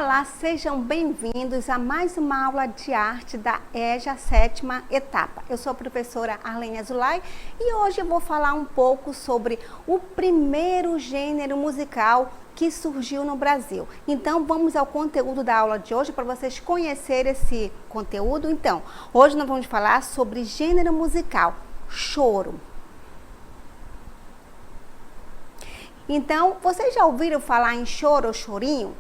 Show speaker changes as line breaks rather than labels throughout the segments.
Olá, sejam bem-vindos a mais uma aula de arte da EJA 7ª etapa. Eu sou a professora Arlene Azulay e hoje eu vou falar um pouco sobre o primeiro gênero musical que surgiu no Brasil. Então, vamos ao conteúdo da aula de hoje para vocês conhecerem esse conteúdo. Então, hoje nós vamos falar sobre gênero musical, choro. Então, vocês já ouviram falar em choro ou chorinho?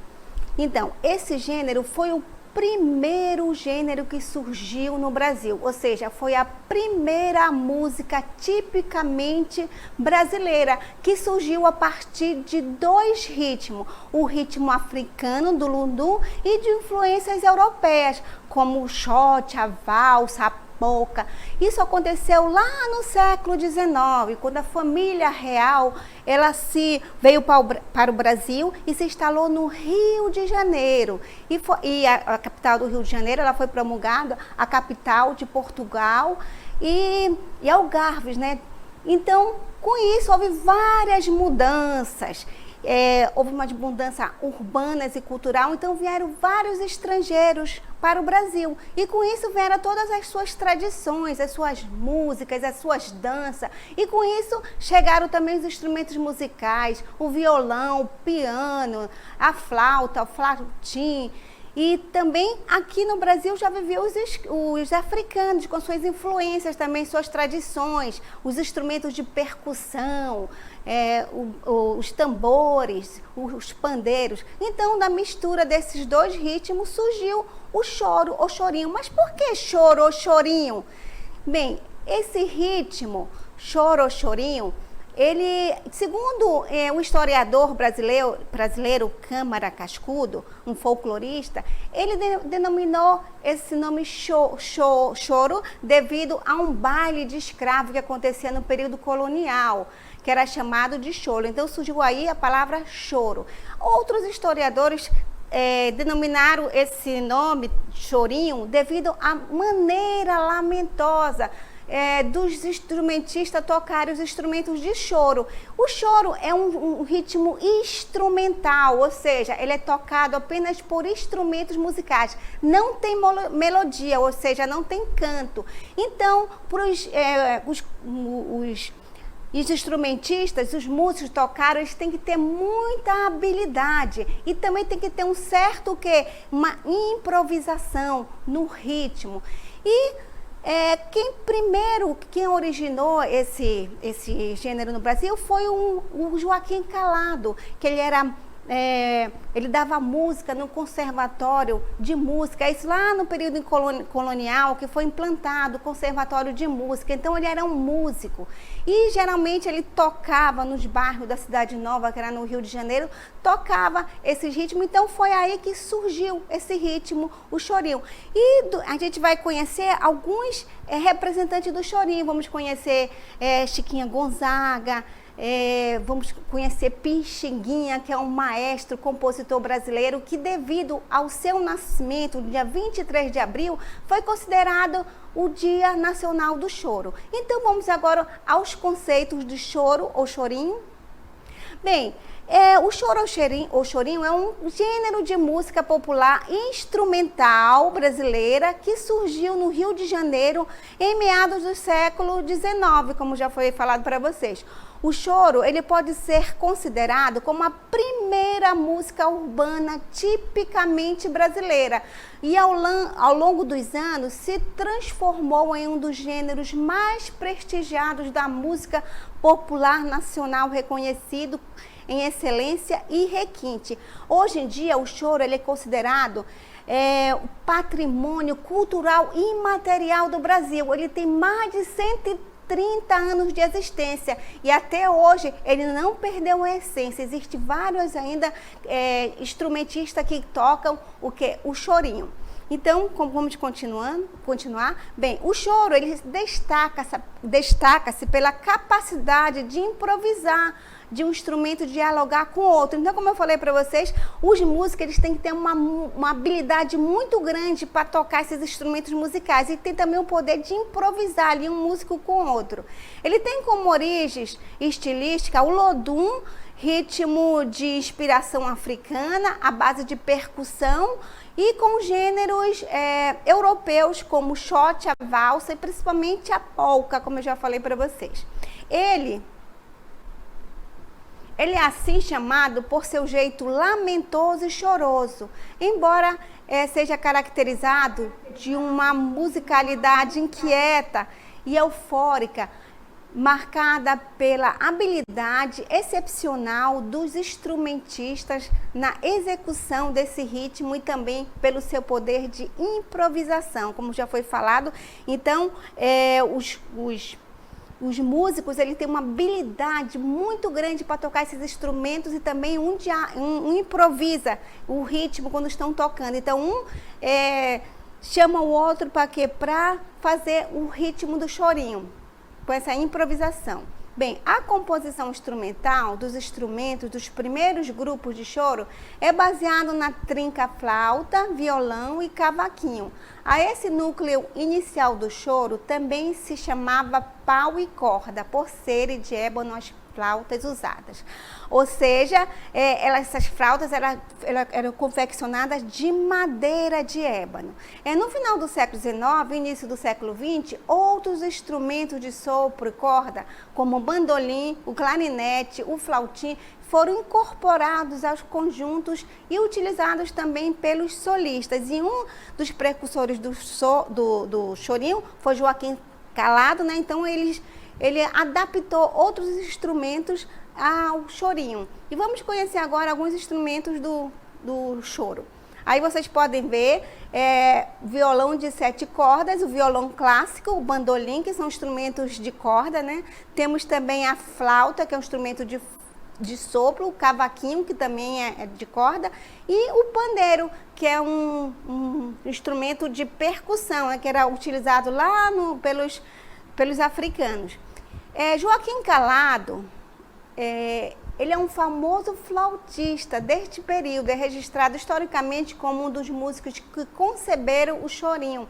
Então, esse gênero foi o primeiro gênero que surgiu no Brasil, ou seja, foi a primeira música tipicamente brasileira, que surgiu a partir de dois ritmos, o ritmo africano do lundu e de influências europeias, como o xote, a valsa, a polca. Isso aconteceu lá no século XIX, quando a família real veio para o Brasil e se instalou no Rio de Janeiro. E a capital do Rio de Janeiro ela foi promulgada a capital de Portugal e Algarves, né? Então, com isso, houve várias mudanças. Houve uma mudança urbana e cultural, então vieram vários estrangeiros para o Brasil. E com isso vieram todas as suas tradições, as suas músicas, as suas danças. E com isso chegaram também os instrumentos musicais, o violão, o piano, a flauta, o flautim. E também aqui no Brasil já viveu os africanos, com suas influências também, suas tradições, os instrumentos de percussão, os tambores, os pandeiros. Então, da mistura desses dois ritmos surgiu o choro ou chorinho. Mas por que choro ou chorinho? Bem, esse ritmo, choro ou chorinho, ele, segundo o historiador brasileiro Câmara Cascudo, um folclorista, ele denominou esse nome choro devido a um baile de escravo que acontecia no período colonial, que era chamado de choro. Então surgiu aí a palavra choro. Outros historiadores denominaram esse nome chorinho devido à maneira lamentosa dos instrumentistas tocarem os instrumentos de choro. O choro é um ritmo instrumental, ou seja, ele é tocado apenas por instrumentos musicais. Não tem melodia, ou seja, não tem canto. Então, os instrumentistas, os músicos tocaram, eles têm que ter muita habilidade e também tem que ter um certo uma improvisação no ritmo. E quem originou esse gênero no Brasil foi o Joaquim Calado, que ele dava música no conservatório de música, isso lá no período colonial, que foi implantado o conservatório de música. Então ele era um músico e geralmente ele tocava nos bairros da Cidade Nova, que era no Rio de Janeiro, tocava esse ritmo. Então foi aí que surgiu esse ritmo, o chorinho. E a gente vai conhecer alguns representantes do chorinho. Vamos conhecer Chiquinha Gonzaga, vamos conhecer Pixinguinha, que é um maestro, compositor brasileiro, que devido ao seu nascimento, no dia 23 de abril, foi considerado o Dia Nacional do Choro. Então vamos agora aos conceitos de choro ou chorinho. Bem, o choro ou chorinho é um gênero de música popular instrumental brasileira que surgiu no Rio de Janeiro em meados do século XIX, como já foi falado para vocês. O choro, ele pode ser considerado como a primeira música urbana tipicamente brasileira e ao longo dos anos se transformou em um dos gêneros mais prestigiados da música popular nacional, reconhecido em excelência e requinte. Hoje em dia, o choro ele é considerado o patrimônio cultural imaterial do Brasil. Ele tem mais de 130 anos de existência e até hoje ele não perdeu a essência. Existem vários ainda instrumentistas que tocam o chorinho. Então, vamos continuar. Bem, o choro ele destaca-se pela capacidade de improvisar, de um instrumento dialogar com o outro. Então, como eu falei para vocês, os músicos eles têm que ter uma habilidade muito grande para tocar esses instrumentos musicais e tem também o poder de improvisar ali um músico com o outro. Ele tem como origens estilística o lodum ritmo de inspiração africana, à base de percussão e com gêneros europeus como o shot, a valsa e principalmente a polca, como eu já falei para vocês. Ele é assim chamado por seu jeito lamentoso e choroso, embora seja caracterizado de uma musicalidade inquieta e eufórica, marcada pela habilidade excepcional dos instrumentistas na execução desse ritmo e também pelo seu poder de improvisação, como já foi falado. Então, os músicos, ele tem uma habilidade muito grande para tocar esses instrumentos e também um improvisa o ritmo quando estão tocando. Então, chama o outro para quê? Para fazer o ritmo do chorinho, com essa improvisação. Bem, a composição instrumental dos instrumentos dos primeiros grupos de choro é baseado na trinca flauta, violão e cavaquinho. A esse núcleo inicial do choro também se chamava pau e corda, por serem de ébano as flautas usadas. Ou seja, essas flautas eram confeccionadas de madeira de ébano. No final do século XIX e início do século XX, outros instrumentos de sopro e corda, como o bandolim, o clarinete, o flautim, foram incorporados aos conjuntos e utilizados também pelos solistas. E um dos precursores do chorinho foi Joaquim Calado, né? Então ele adaptou outros instrumentos ao chorinho. E vamos conhecer agora alguns instrumentos do choro. Aí vocês podem ver violão de 7 cordas, o violão clássico, o bandolim, que são instrumentos de corda, né? Temos também a flauta, que é um instrumento de sopro, o cavaquinho, que também é de corda, e o pandeiro, que é um instrumento de percussão, que era utilizado lá pelos africanos. Joaquim Calado, ele é um famoso flautista deste período, é registrado historicamente como um dos músicos que conceberam o chorinho,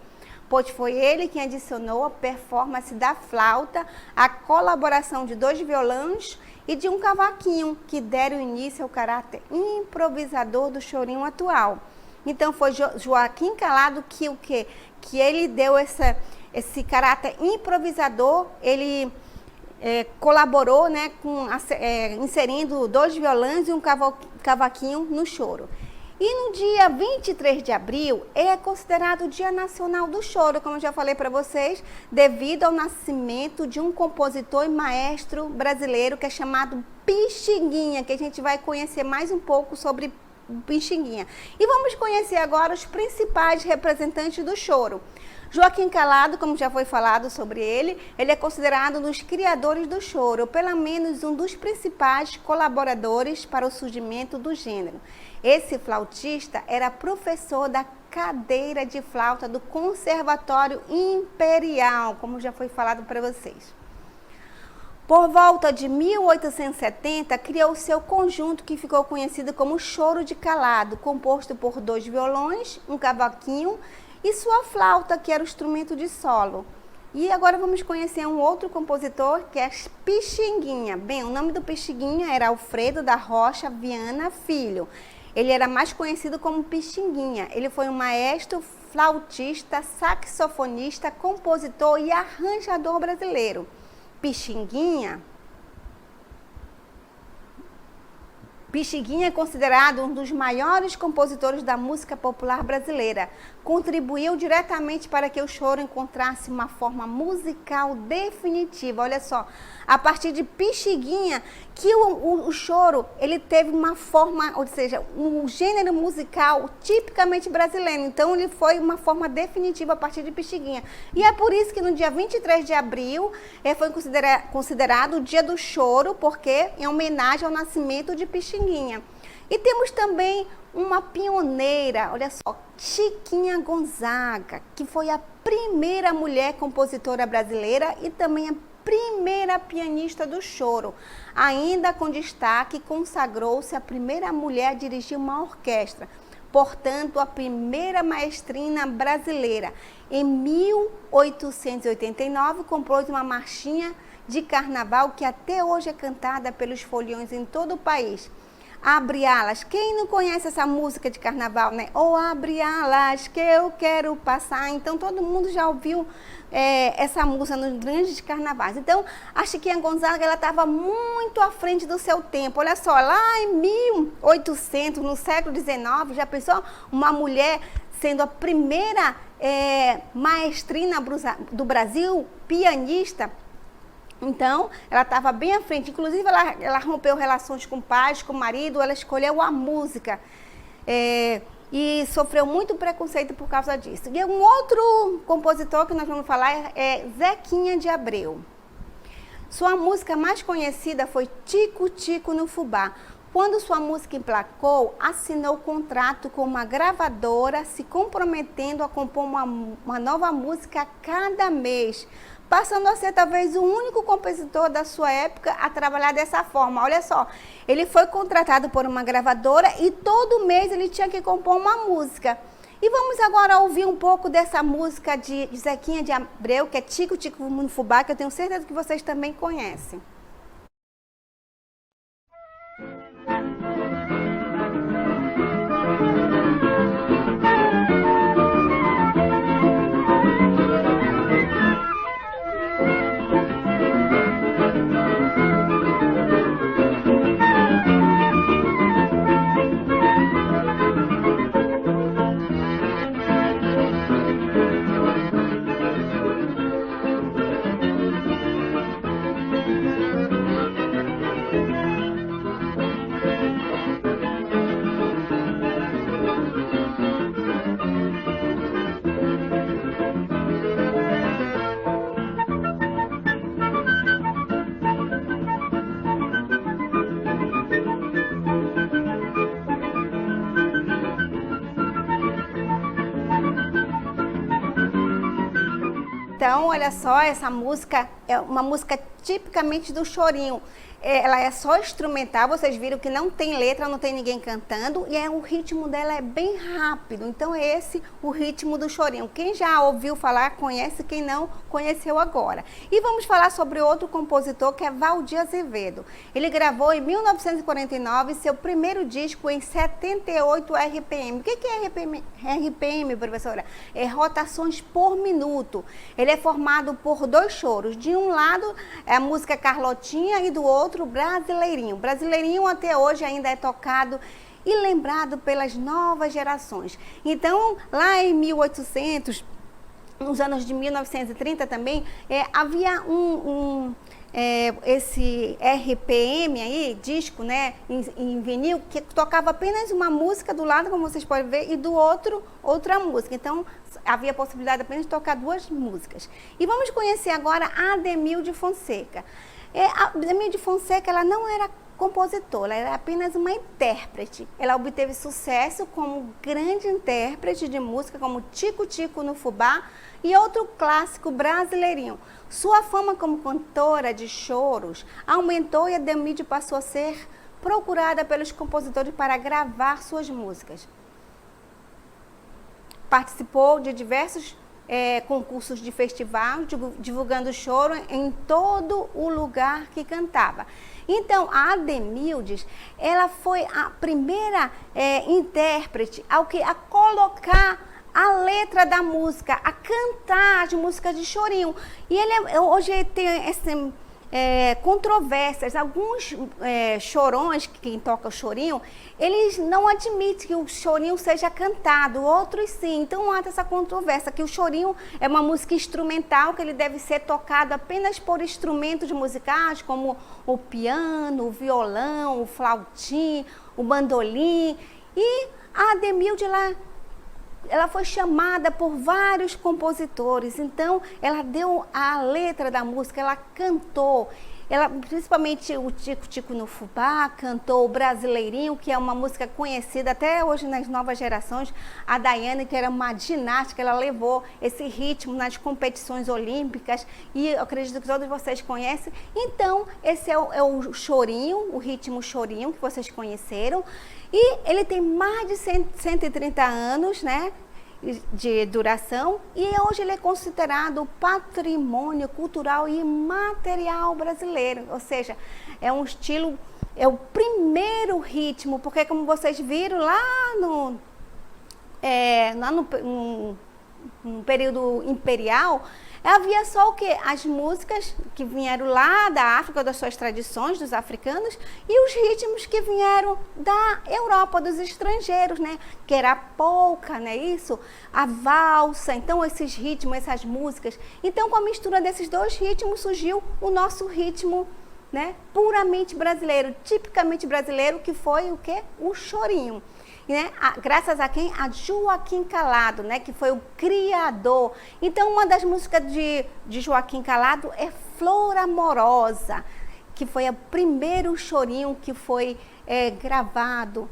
pois foi ele quem adicionou a performance da flauta, a colaboração de 2 violões e de um cavaquinho, que deram início ao caráter improvisador do chorinho atual. Então foi Joaquim Calado que ele deu esse caráter improvisador. Ele colaborou, né, inserindo 2 violões e um cavaquinho no choro. E no dia 23 de abril é considerado o Dia Nacional do Choro, como eu já falei para vocês, devido ao nascimento de um compositor e maestro brasileiro que é chamado Pixinguinha, que a gente vai conhecer mais um pouco sobre Pixinguinha. E vamos conhecer agora os principais representantes do choro. Joaquim Calado, como já foi falado sobre ele é considerado um dos criadores do choro, ou pelo menos um dos principais colaboradores para o surgimento do gênero. Esse flautista era professor da cadeira de flauta do Conservatório Imperial, como já foi falado para vocês. Por volta de 1870, criou seu conjunto que ficou conhecido como Choro de Calado, composto por 2 violões, um cavaquinho e sua flauta, que era o instrumento de solo. E agora vamos conhecer um outro compositor, que é Pixinguinha. Bem, o nome do Pixinguinha era Alfredo da Rocha Viana Filho. Ele era mais conhecido como Pixinguinha. Ele foi um maestro, flautista, saxofonista, compositor e arranjador brasileiro. Pixinguinha é considerado um dos maiores compositores da música popular brasileira. Contribuiu diretamente para que o choro encontrasse uma forma musical definitiva. Olha só, a partir de Pixinguinha que o choro ele teve uma forma, ou seja, um gênero musical tipicamente brasileiro. Então ele foi uma forma definitiva a partir de Pixinguinha. E é por isso que no dia 23 de abril foi considerado o Dia do Choro, porque em homenagem ao nascimento de Pixinguinha. E temos também uma pioneira, olha só, Chiquinha Gonzaga, que foi a primeira mulher compositora brasileira e também a primeira pianista do choro. Ainda com destaque, consagrou-se a primeira mulher a dirigir uma orquestra, portanto, a primeira maestrina brasileira. Em 1889, compôs uma marchinha de carnaval que até hoje é cantada pelos foliões em todo o país. Abre alas. Quem não conhece essa música de carnaval, né? Ou abre alas que eu quero passar. Então, todo mundo já ouviu essa música nos grandes carnavais. Então, a Chiquinha Gonzaga, ela estava muito à frente do seu tempo. Olha só, lá em 1800, no século XIX, já pensou uma mulher sendo a primeira maestrina do Brasil, pianista? Então, ela estava bem à frente. Inclusive, ela rompeu relações com pais, com o marido, ela escolheu a música. E sofreu muito preconceito por causa disso. E um outro compositor que nós vamos falar é Zequinha de Abreu. Sua música mais conhecida foi Tico Tico no Fubá. Quando sua música emplacou, assinou contrato com uma gravadora, se comprometendo a compor uma nova música a cada mês, passando a ser talvez o único compositor da sua época a trabalhar dessa forma. Olha só, ele foi contratado por uma gravadora e todo mês ele tinha que compor uma música. E vamos agora ouvir um pouco dessa música de Zequinha de Abreu, que é Tico Tico no Fubá, que eu tenho certeza que vocês também conhecem. Então, olha só, essa música é uma música tipicamente do chorinho. Ela é só instrumental, vocês viram que não tem letra, não tem ninguém cantando, e o ritmo dela é bem rápido. Então, é esse o ritmo do chorinho. Quem já ouviu falar, conhece, quem não, conheceu agora. E vamos falar sobre outro compositor, que é Valdir Azevedo. Ele gravou em 1949 seu primeiro disco em 78 RPM. O que é RPM, professora? É rotações por minuto. Ele é formado por 2 choros. De um lado, é a música Carlotinha e do outro, Brasileirinho. Brasileirinho até hoje ainda é tocado e lembrado pelas novas gerações. Então, lá em 1800, nos anos de 1930 também, havia esse RPM aí, disco, né, em vinil, que tocava apenas uma música do lado, como vocês podem ver, e do outro, outra música. Então, havia a possibilidade apenas de tocar 2 músicas. E vamos conhecer agora a Ademilde Fonseca. A Ademilde Fonseca, ela não era compositora, ela era apenas uma intérprete. Ela obteve sucesso como grande intérprete de música, como Tico Tico no Fubá e outro clássico, Brasileirinho. Sua fama como cantora de choros aumentou e a Ademilde passou a ser procurada pelos compositores para gravar suas músicas. Participou de diversos concursos de festival, divulgando choro em todo o lugar que cantava. Então, a Ademilde, ela foi a primeira intérprete a colocar a letra da música, a cantar as músicas de chorinho. E ele hoje tem controvérsias. Alguns chorões, quem toca o chorinho, eles não admitem que o chorinho seja cantado, outros sim. Então há essa controvérsia, que o chorinho é uma música instrumental, que ele deve ser tocado apenas por instrumentos musicais, como o piano, o violão, o flautim, o bandolim. E a Ademilde, ela foi chamada por vários compositores, então ela deu a letra da música, ela cantou, principalmente o Tico Tico no Fubá, cantou o Brasileirinho, que é uma música conhecida até hoje nas novas gerações. A Daiane, que era uma ginástica, ela levou esse ritmo nas competições olímpicas e eu acredito que todos vocês conhecem. Então, esse é o chorinho, o ritmo chorinho que vocês conheceram. E ele tem mais de 130 anos, né? de duração e hoje ele é considerado patrimônio cultural e imaterial brasileiro, ou seja, é um estilo, é o primeiro ritmo, porque como vocês viram no período imperial, havia só o que? As músicas que vieram lá da África, das suas tradições, dos africanos, e os ritmos que vieram da Europa, dos estrangeiros, né? Que era a polca, né? Isso, a valsa, então esses ritmos, essas músicas. Então, com a mistura desses dois ritmos, surgiu o nosso ritmo, né? Puramente brasileiro, tipicamente brasileiro, que foi o quê? O chorinho. Né? Graças a quem? A Joaquim Calado, né? Que foi o criador. Então, uma das músicas de Joaquim Calado é Flor Amorosa, que foi o primeiro chorinho que foi gravado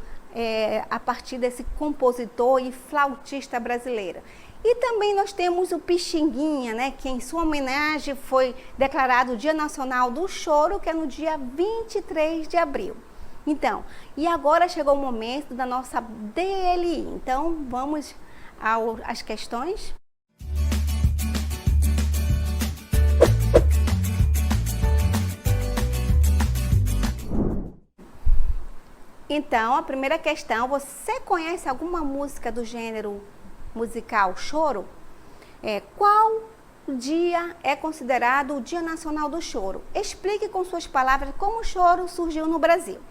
a partir desse compositor e flautista brasileiro. E também nós temos o Pixinguinha, né? Que em sua homenagem foi declarado o Dia Nacional do Choro, que é no dia 23 de abril. Então, e agora chegou o momento da nossa DLI. Então, vamos às questões. Então, a primeira questão, você conhece alguma música do gênero musical choro? Qual dia é considerado o Dia Nacional do Choro? Explique com suas palavras como o choro surgiu no Brasil.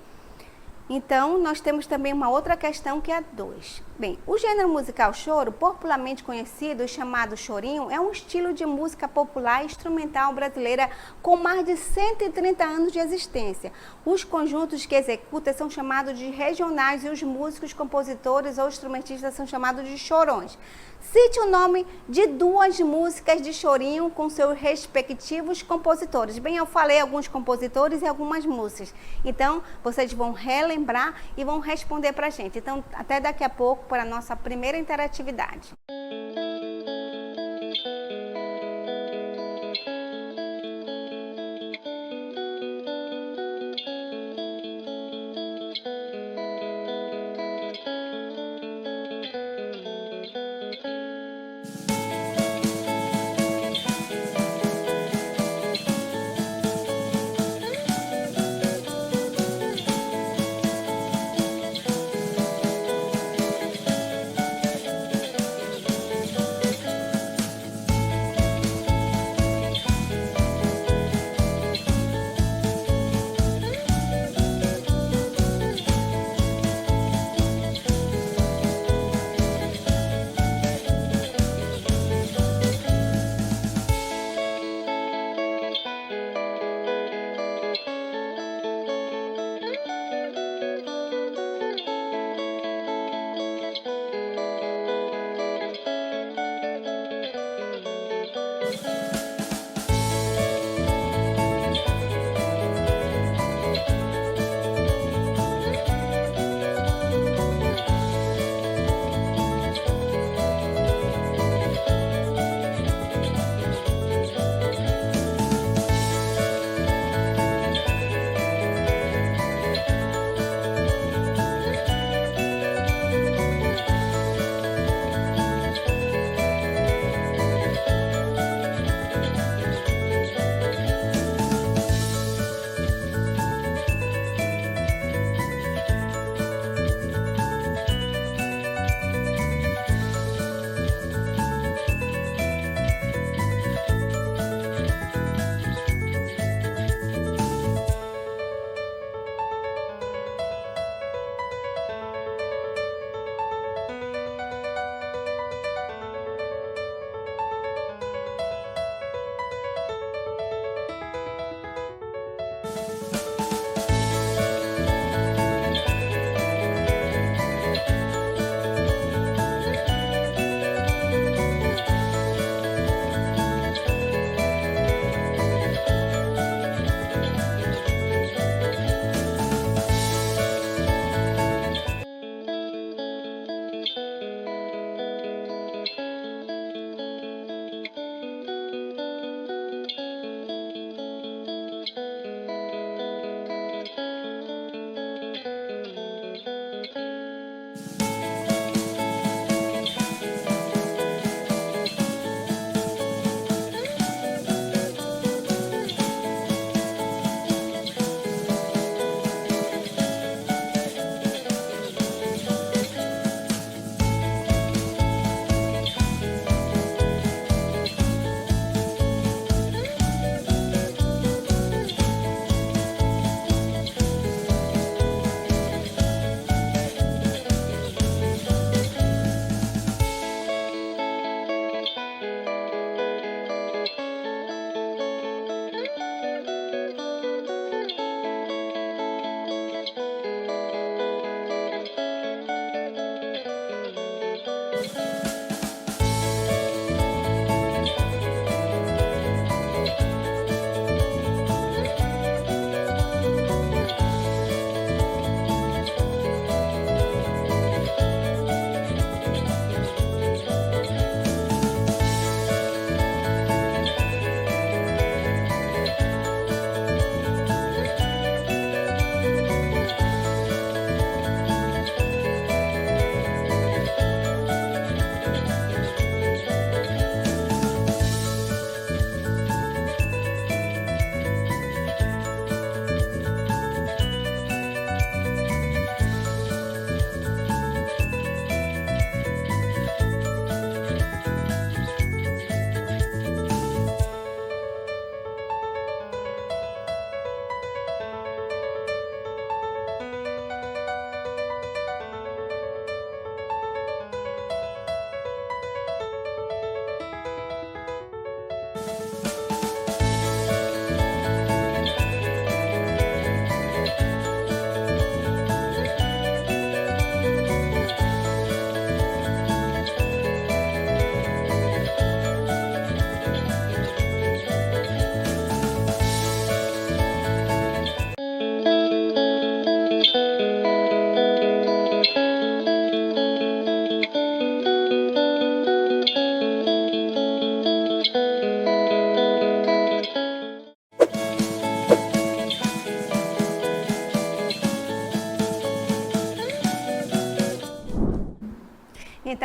Então, nós temos também uma outra questão que é a 2. Bem, o gênero musical choro, popularmente conhecido e chamado chorinho, é um estilo de música popular instrumental brasileira com mais de 130 anos de existência. Os conjuntos que executam são chamados de regionais e os músicos, compositores ou instrumentistas são chamados de chorões. Cite o nome de 2 músicas de chorinho com seus respectivos compositores. Bem, eu falei alguns compositores e algumas músicas. Então, vocês vão relembrar e vão responder para a gente. Então, até daqui a pouco para a nossa primeira interatividade.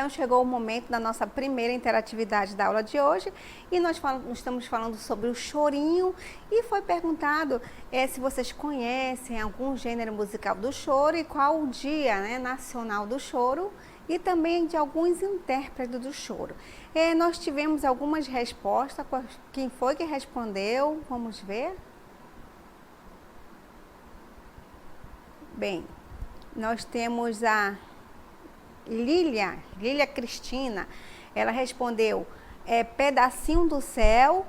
Então, chegou o momento da nossa primeira interatividade da aula de hoje e nós estamos falando sobre o chorinho e foi perguntado se vocês conhecem algum gênero musical do choro e qual o dia, né, nacional do choro e também de alguns intérpretes do choro. Nós tivemos algumas respostas. Quem foi que respondeu? Vamos ver. Bem, nós temos a Lília Cristina. Ela respondeu Pedacinho do Céu,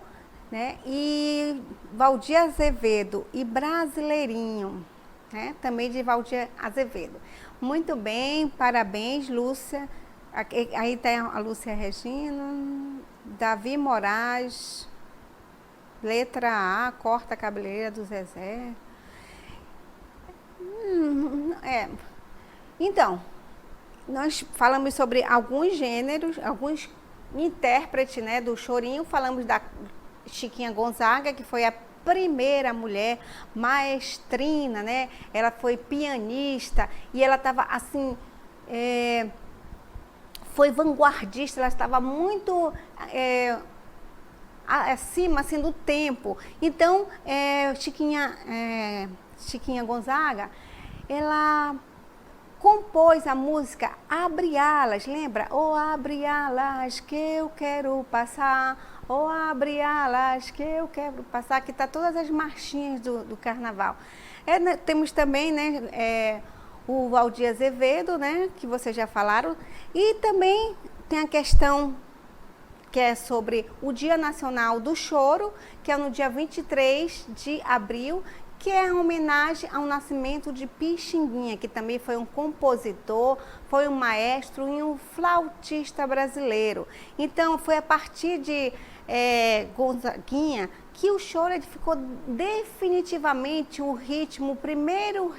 né? E Valdir Azevedo e Brasileirinho, né? Também de Valdir Azevedo. Muito bem, parabéns, Lúcia. Aí tem a Lúcia Regina, Davi Moraes, letra A, corta a cabeleira do Zezé. Então, nós falamos sobre alguns gêneros, alguns intérpretes, né, do chorinho. Falamos da Chiquinha Gonzaga, que foi a primeira mulher maestrina, né? Ela foi pianista e ela estava assim, foi vanguardista, ela estava muito acima assim, do tempo. Então, Chiquinha Gonzaga, ela compôs a música Abre Alas, lembra? Oh, abre alas que eu quero passar, oh, abre alas que eu quero passar, que está todas as marchinhas do carnaval. Temos também, né, o Valdir Azevedo, né, que vocês já falaram, e também tem a questão que é sobre o Dia Nacional do Choro, que é no dia 23 de abril, que é uma homenagem ao nascimento de Pixinguinha, que também foi um compositor, foi um maestro e um flautista brasileiro. Então, foi a partir de Gonzaguinha que o choro ficou definitivamente o primeiro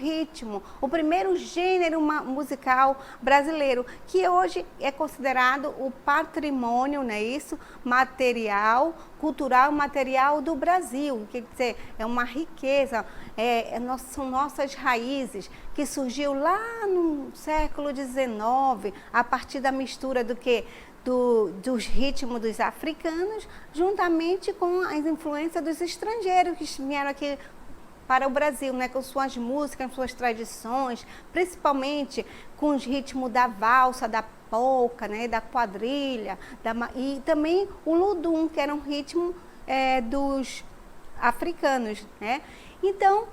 gênero musical brasileiro, que hoje é considerado o patrimônio, não é isso? Material, cultural, material do Brasil. Quer dizer, é uma riqueza, são nossas raízes, que surgiu lá no século XIX, a partir da mistura dos ritmos dos africanos, juntamente com as influências dos estrangeiros que vieram aqui para o Brasil, né, com suas músicas, suas tradições, principalmente com os ritmos da valsa, da polca, né, da quadrilha, e também o ludum, que era um ritmo dos africanos, né? Então,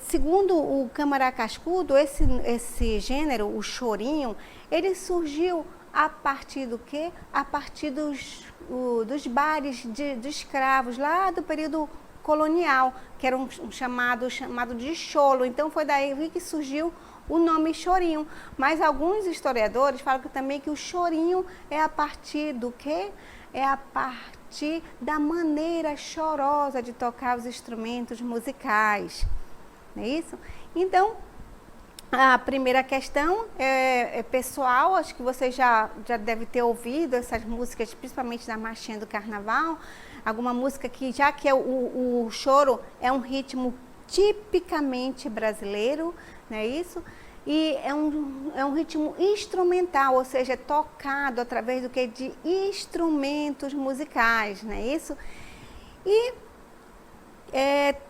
segundo o Câmara Cascudo, esse gênero, o chorinho, ele surgiu a partir do quê? A partir dos bares de escravos, lá do período colonial, que era um chamado de cholo. Então, foi daí que surgiu o nome chorinho. Mas alguns historiadores falam também que o chorinho é a partir do quê? É a partir da maneira chorosa de tocar os instrumentos musicais. Não é isso? Então, a primeira questão é pessoal. Acho que você já deve ter ouvido essas músicas, principalmente da marchinha do carnaval. Alguma música que, já que o choro é um ritmo tipicamente brasileiro, não é isso? E é um ritmo instrumental, ou seja, é tocado através do que? De instrumentos musicais, não é isso? E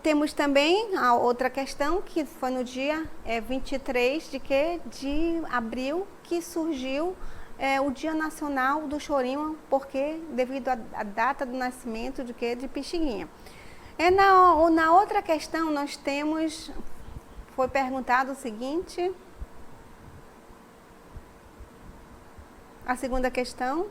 temos também a outra questão, que foi no dia 23 de abril, que surgiu o Dia Nacional do Chorinho, porque devido à data do nascimento de Pixinguinha. Na outra questão, nós temos, foi perguntado o seguinte, a segunda questão: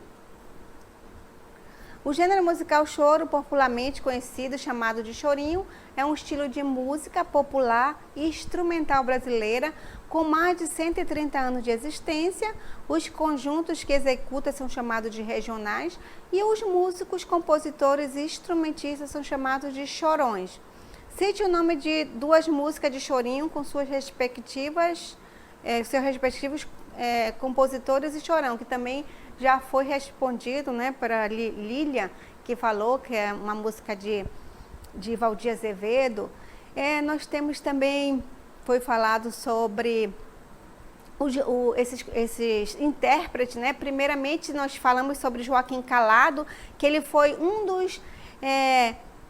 o gênero musical choro, popularmente conhecido, chamado de chorinho, é um estilo de música popular e instrumental brasileira com mais de 130 anos de existência. Os conjuntos que executam são chamados de regionais e os músicos, compositores e instrumentistas são chamados de chorões. Cite o nome de duas músicas de chorinho com seus respectivos compositores e chorão, que também já foi respondido, né, para Lília, que falou que é uma música de Valdir Azevedo. Nós temos também, foi falado sobre esses intérpretes, né? Primeiramente, nós falamos sobre Joaquim Calado, que ele foi um dos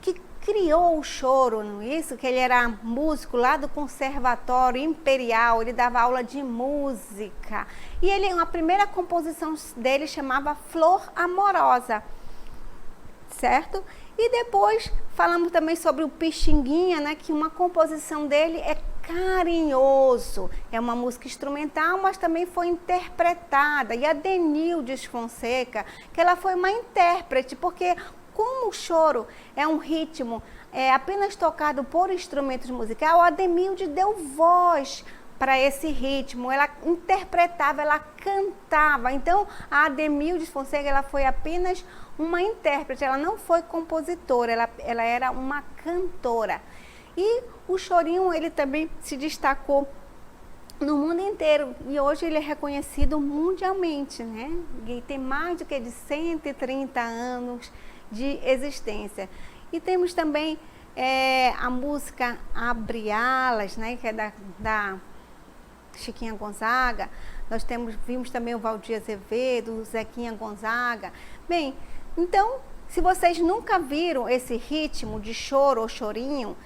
que criou o choro, não é isso? Que ele era músico lá do Conservatório Imperial, ele dava aula de música. E a primeira composição dele chamava Flor Amorosa, certo? E depois falamos também sobre o Pixinguinha, né? Que uma composição dele é Carinhoso. É uma música instrumental, mas também foi interpretada. E a Denildes Fonseca, que ela foi uma intérprete, porque como o choro é um ritmo apenas tocado por instrumentos musicais, a Ademilde deu voz para esse ritmo, ela interpretava, ela cantava. Então, a Ademilde Fonseca, ela foi apenas uma intérprete, ela não foi compositora, ela era uma cantora. E o chorinho, ele também se destacou no mundo inteiro e hoje ele é reconhecido mundialmente, né? E tem mais do que de 130 anos de existência. E temos também a música Abre Alas, né? Que é da Chiquinha Gonzaga. Nós vimos também o Valdir Azevedo, o Zequinha Gonzaga. Bem, então, se vocês nunca viram esse ritmo de choro ou chorinho,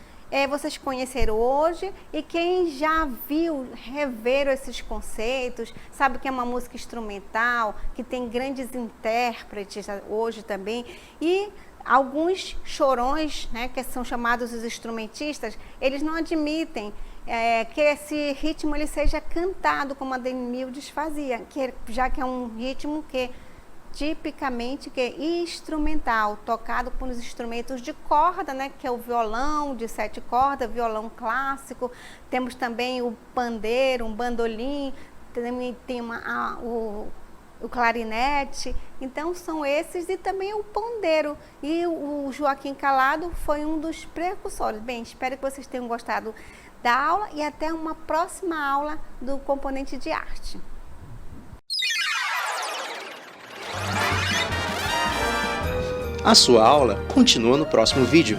vocês conheceram hoje, e quem já viu, reveram esses conceitos, sabe que é uma música instrumental, que tem grandes intérpretes hoje também, e alguns chorões, né, que são chamados os instrumentistas, eles não admitem que esse ritmo ele seja cantado como a Denildes fazia, já que é um ritmo que tipicamente que é instrumental, tocado com os instrumentos de corda, né, que é o violão de 7 cordas, violão clássico, temos também o pandeiro, um bandolim, também tem o clarinete. Então são esses, e também o pandeiro. E o Joaquim Calado foi um dos precursores. Bem, espero que vocês tenham gostado da aula e até uma próxima aula do componente de arte.
A sua aula continua no próximo vídeo.